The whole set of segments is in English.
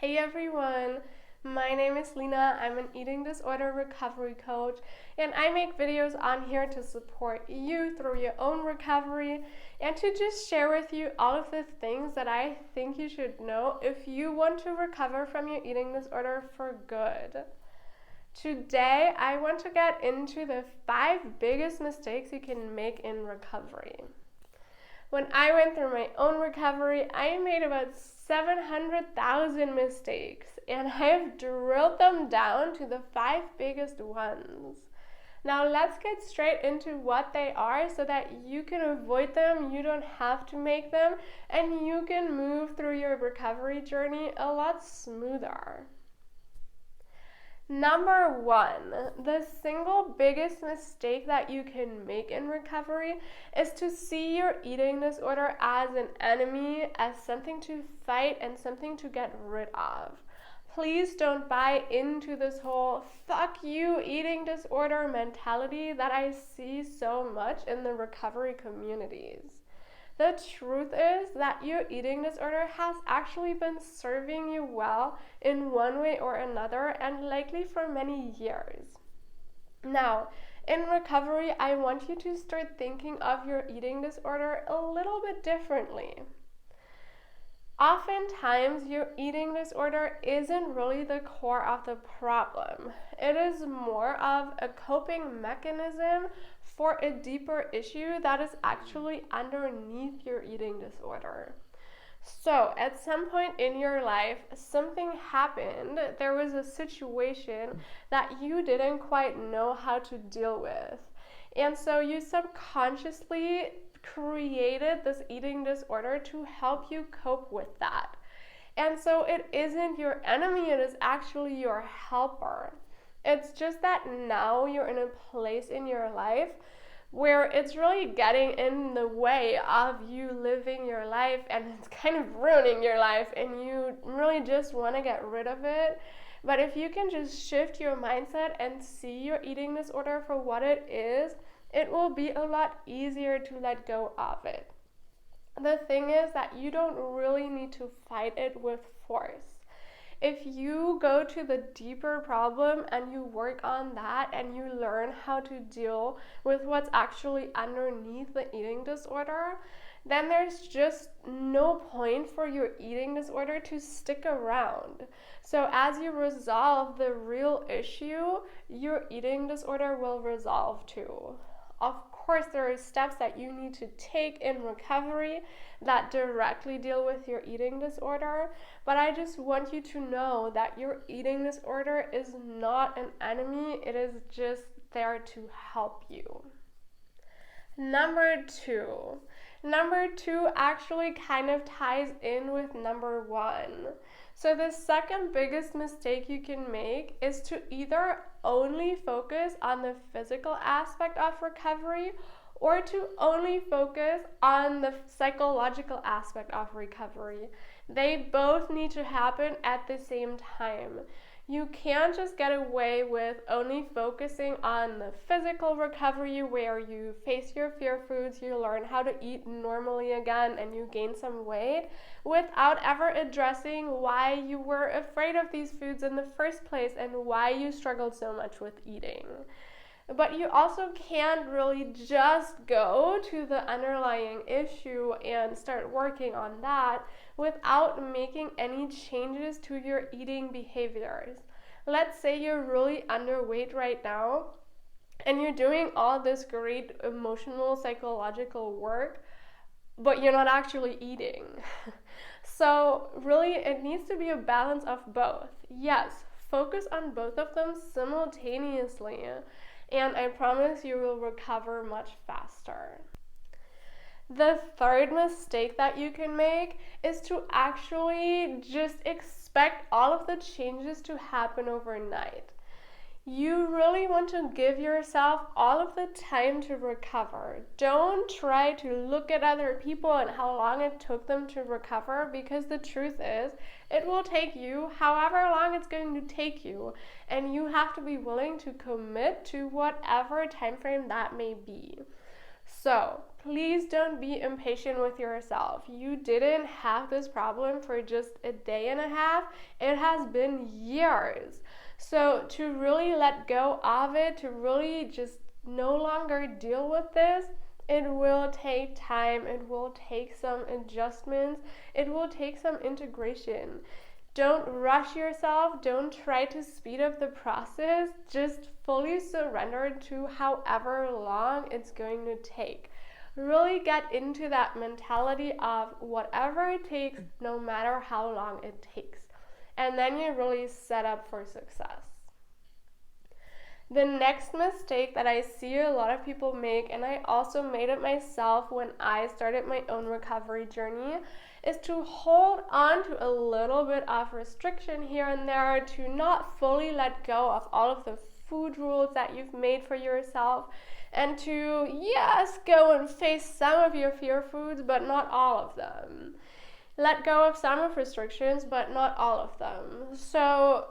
Hey everyone, my name is Lena. I'm an eating disorder recovery coach, and I make videos on here to support you through your own recovery and to just share with you all of the things that I think you should know if you want to recover from your eating disorder for good. Today, I want to get into the 5 biggest mistakes you can make in recovery. When I went through my own recovery, I made about 700,000 mistakes, and I have drilled them down to the 5 biggest ones. Now let's get straight into what they are so that you can avoid them, you don't have to make them, and you can move through your recovery journey a lot smoother. Number 1, the single biggest mistake that you can make in recovery is to see your eating disorder as an enemy, as something to fight and something to get rid of. Please don't buy into this whole fuck you eating disorder mentality that I see so much in the recovery communities. The truth is that your eating disorder has actually been serving you well in one way or another, and likely for many years. Now, in recovery, I want you to start thinking of your eating disorder a little bit differently. Oftentimes, your eating disorder isn't really the core of the problem. It is more of a coping mechanism for a deeper issue that is actually underneath your eating disorder. So, at some point in your life, something happened. There was a situation that you didn't quite know how to deal with. And so you subconsciously created this eating disorder to help you cope with that. And so it isn't your enemy, it is actually your helper. It's just that now you're in a place in your life where it's really getting in the way of you living your life, and it's kind of ruining your life, and you really just want to get rid of it. But if you can just shift your mindset and see your eating disorder for what it is, it will be a lot easier to let go of it. The thing is that you don't really need to fight it with force. If you go to the deeper problem and you work on that and you learn how to deal with what's actually underneath the eating disorder, then there's just no point for your eating disorder to stick around. So as you resolve the real issue, your eating disorder will resolve too. Of course, there are steps that you need to take in recovery that directly deal with your eating disorder, but I just want you to know that your eating disorder is not an enemy, it is just there to help you. Number two actually kind of ties in with number 1. So the second biggest mistake you can make is to either only focus on the physical aspect of recovery or to only focus on the psychological aspect of recovery. They both need to happen at the same time. You can't just get away with only focusing on the physical recovery where you face your fear foods, you learn how to eat normally again, and you gain some weight without ever addressing why you were afraid of these foods in the first place and why you struggled so much with eating. But you also can't really just go to the underlying issue and start working on that without making any changes to your eating behaviors. Let's say you're really underweight right now and you're doing all this great emotional, psychological work, but you're not actually eating. So really, it needs to be a balance of both. Yes, focus on both of them simultaneously, and I promise you will recover much faster. The third mistake that you can make is to actually just expect all of the changes to happen overnight. You really want to give yourself all of the time to recover. Don't try to look at other people and how long it took them to recover, because the truth is, it will take you however long it's going to take you, and you have to be willing to commit to whatever time frame that may be. So, please don't be impatient with yourself. You didn't have this problem for just a day and a half. It has been years. So to really let go of it, to really just no longer deal with this, it will take time, it will take some adjustments, it will take some integration. Don't rush yourself, don't try to speed up the process, just fully surrender to however long it's going to take. Really get into that mentality of whatever it takes, no matter how long it takes. And then you're really set up for success. The next mistake that I see a lot of people make, and I also made it myself when I started my own recovery journey, is to hold on to a little bit of restriction here and there, to not fully let go of all of the food rules that you've made for yourself, and to, yes, go and face some of your fear foods, but not all of them. Let go of some of restrictions, but not all of them. So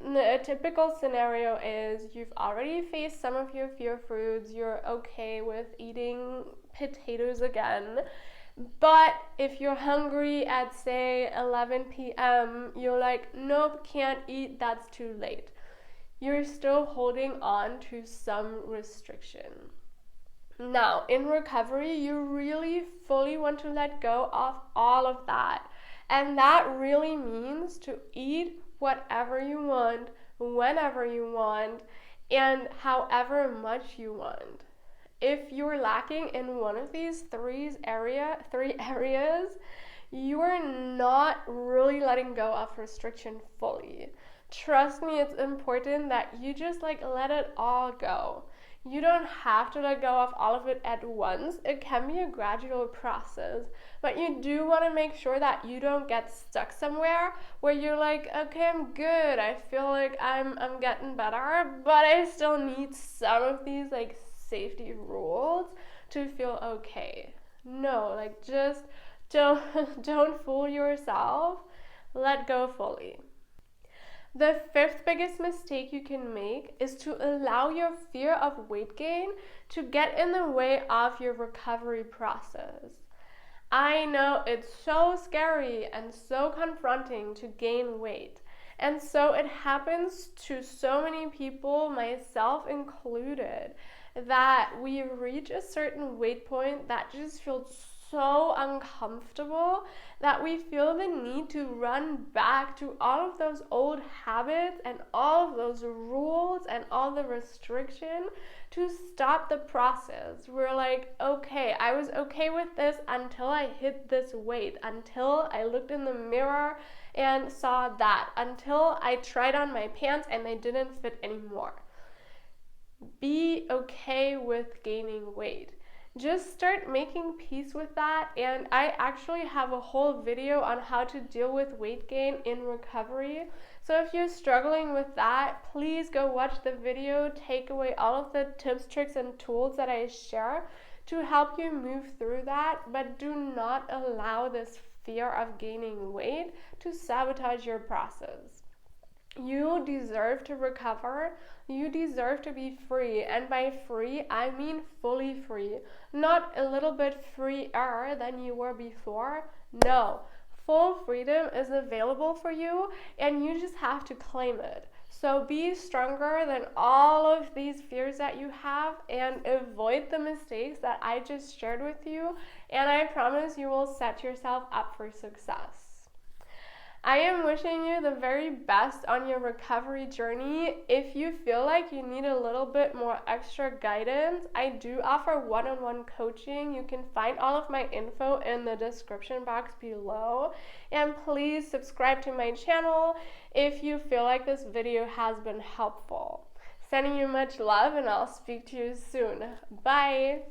a typical scenario is you've already faced some of your fear foods, you're okay with eating potatoes again, but if you're hungry at, say, 11 p.m., you're like, nope, can't eat, that's too late. You're still holding on to some restriction. Now, in recovery, you really fully want to let go of all of that. And that really means to eat whatever you want, whenever you want, and however much you want. If you're lacking in one of these three areas, you are not really letting go of restriction fully. Trust me, it's important that you just let it all go. You don't have to let go of all of it at once. It can be a gradual process, but you do want to make sure that you don't get stuck somewhere where you're like, okay, I'm good. I feel like I'm getting better, but I still need some of these safety rules to feel okay. No, just don't fool yourself. Let go fully. The fifth biggest mistake you can make is to allow your fear of weight gain to get in the way of your recovery process. I know it's so scary and so confronting to gain weight. And so it happens to so many people, myself included, that we reach a certain weight point that just feels so uncomfortable that we feel the need to run back to all of those old habits and all of those rules and all the restriction to stop the process. We're like, okay, I was okay with this until I hit this weight, until I looked in the mirror and saw that, until I tried on my pants and they didn't fit anymore. Be okay with gaining weight. Just start making peace with that, and I actually have a whole video on how to deal with weight gain in recovery. So if you're struggling with that, please go watch the video, take away all of the tips, tricks, and tools that I share to help you move through that, but do not allow this fear of gaining weight to sabotage your process. You deserve to recover. You deserve to be free. And by free, I mean fully free. Not a little bit freer than you were before. No. Full freedom is available for you, and you just have to claim it. So be stronger than all of these fears that you have and avoid the mistakes that I just shared with you. And I promise you will set yourself up for success. I am wishing you the very best on your recovery journey. If you feel like you need a little bit more extra guidance, I do offer one-on-one coaching. You can find all of my info in the description box below. And please subscribe to my channel if you feel like this video has been helpful. Sending you much love, and I'll speak to you soon. Bye!